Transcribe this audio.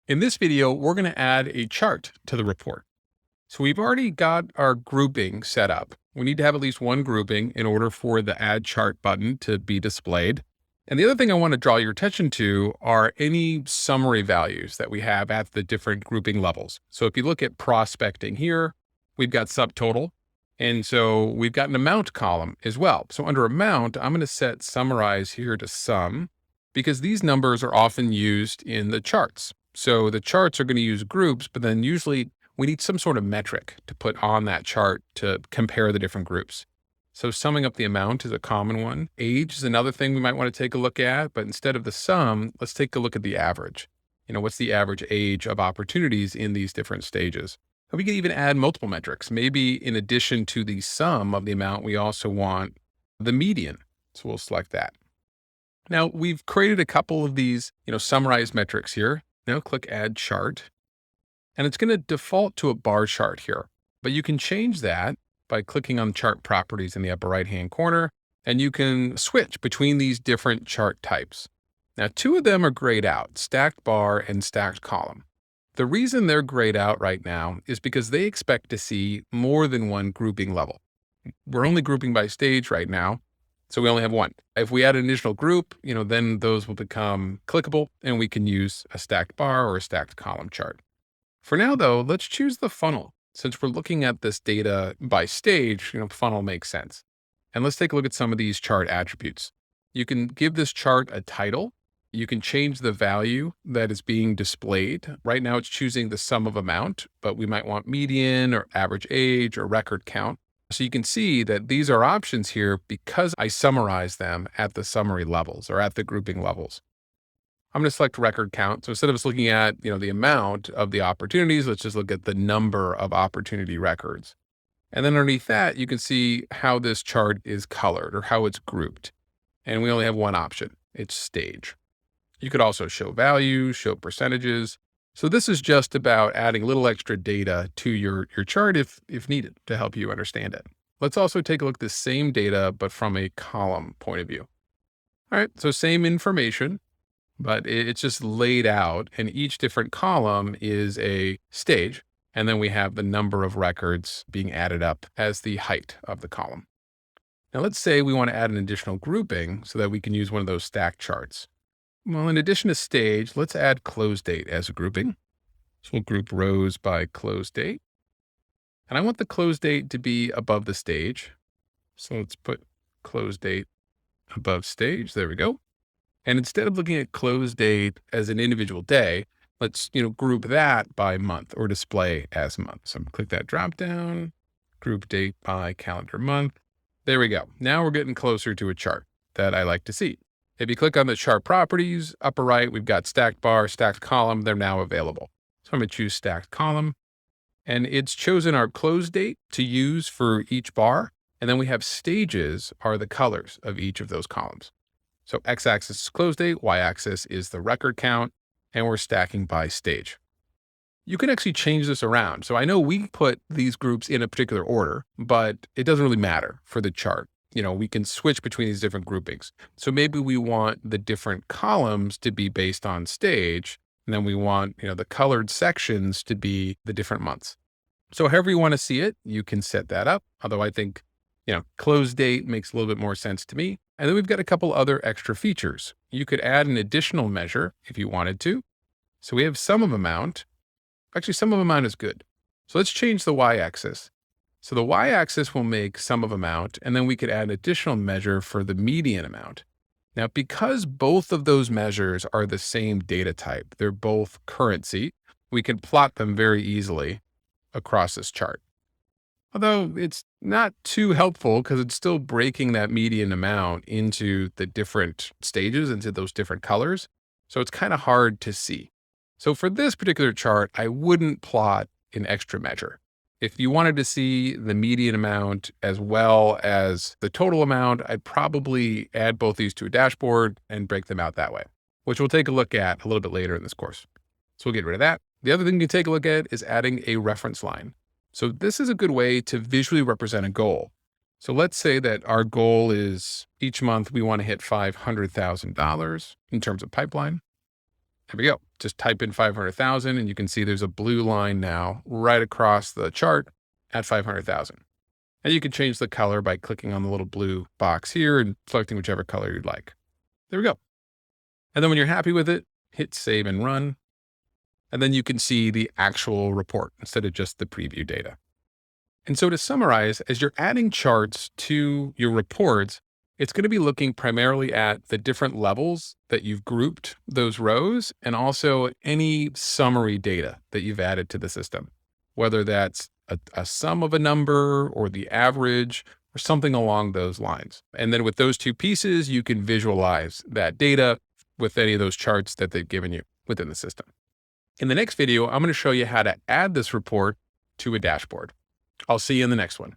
In this video, we're going to add a chart to the report. So we've already got our grouping set up. We need to have at least one grouping in order for the Add Chart button to be displayed. And the other thing I want to draw your attention to are any summary values that we have at the different grouping levels. So if you look at prospecting here, we've got subtotal. And so we've got an amount column as well. So under amount, I'm going to set summarize here to sum because these numbers are often used in the charts. So the charts are going to use groups, but then usually we need some sort of metric to put on that chart to compare the different groups. So summing up the amount is a common one. Age is another thing we might want to take a look at, but instead of the sum, let's take a look at the average. What's the average age of opportunities in these different stages? And we can even add multiple metrics. Maybe in addition to the sum of the amount, we also want the median. So we'll select that. Now we've created a couple of these, summarized metrics here. Now click Add Chart, and it's going to default to a bar chart here, but you can change that by clicking on Chart Properties in the upper right-hand corner, and you can switch between these different chart types. Now, two of them are grayed out, stacked bar and stacked column. The reason they're grayed out right now is because they expect to see more than one grouping level. We're only grouping by stage right now, so we only have one. If we add an additional group, then those will become clickable and we can use a stacked bar or a stacked column chart. For now though, let's choose the funnel. Since we're looking at this data by stage, funnel makes sense. And let's take a look at some of these chart attributes. You can give this chart a title. You can change the value that is being displayed. Right now it's choosing the sum of amount, but we might want median or average age or record count. So you can see that these are options here because I summarize them at the summary levels or at the grouping levels. I'm going to select record count. So instead of us looking at, the amount of the opportunities, let's just look at the number of opportunity records. And then underneath that, you can see how this chart is colored or how it's grouped. And we only have one option. It's stage. You could also show values, show percentages. So this is just about adding a little extra data to your chart if needed to help you understand it. Let's also take a look at the same data, but from a column point of view. All right, so same information, but it's just laid out, and each different column is a stage. And then we have the number of records being added up as the height of the column. Now let's say we want to add an additional grouping so that we can use one of those stack charts. Well, in addition to stage, let's add close date as a grouping. So we'll group rows by close date. And I want the close date to be above the stage. So let's put close date above stage. There we go. And instead of looking at close date as an individual day, let's, group that by month or display as month. So I'm gonna click that drop down, group date by calendar month. There we go. Now we're getting closer to a chart that I like to see. If you click on the chart properties, upper right, we've got stacked bar, stacked column. They're now available. So I'm going to choose stacked column, and it's chosen our close date to use for each bar. And then we have stages are the colors of each of those columns. So x-axis is close date, y-axis is the record count, and we're stacking by stage. You can actually change this around. So I know we put these groups in a particular order, but it doesn't really matter for the chart. We can switch between these different groupings. So maybe we want the different columns to be based on stage, and then we want, the colored sections to be the different months. So however you want to see it, you can set that up. Although I think, close date makes a little bit more sense to me. And then we've got a couple other extra features. You could add an additional measure if you wanted to. So we have sum of amount. Actually, sum of amount is good. So let's change the y-axis. So the y-axis will make sum of amount, and then we could add an additional measure for the median amount. Now, because both of those measures are the same data type, they're both currency, we can plot them very easily across this chart. Although it's not too helpful because it's still breaking that median amount into the different stages, into those different colors. So it's kind of hard to see. So for this particular chart, I wouldn't plot an extra measure. If you wanted to see the median amount as well as the total amount, I'd probably add both these to a dashboard and break them out that way, which we'll take a look at a little bit later in this course. So we'll get rid of that. The other thing you can take a look at is adding a reference line. So this is a good way to visually represent a goal. So let's say that our goal is each month we want to hit $500,000 in terms of pipeline. There we go. Just type in 500,000 and you can see there's a blue line now right across the chart at 500,000. And you can change the color by clicking on the little blue box here and selecting whichever color you'd like. There we go. And then when you're happy with it, hit save and run. And then you can see the actual report instead of just the preview data. And so to summarize, as you're adding charts to your reports, it's going to be looking primarily at the different levels that you've grouped those rows and also any summary data that you've added to the system, whether that's a sum of a number or the average or something along those lines. And then with those two pieces, you can visualize that data with any of those charts that they've given you within the system. In the next video, I'm going to show you how to add this report to a dashboard. I'll see you in the next one.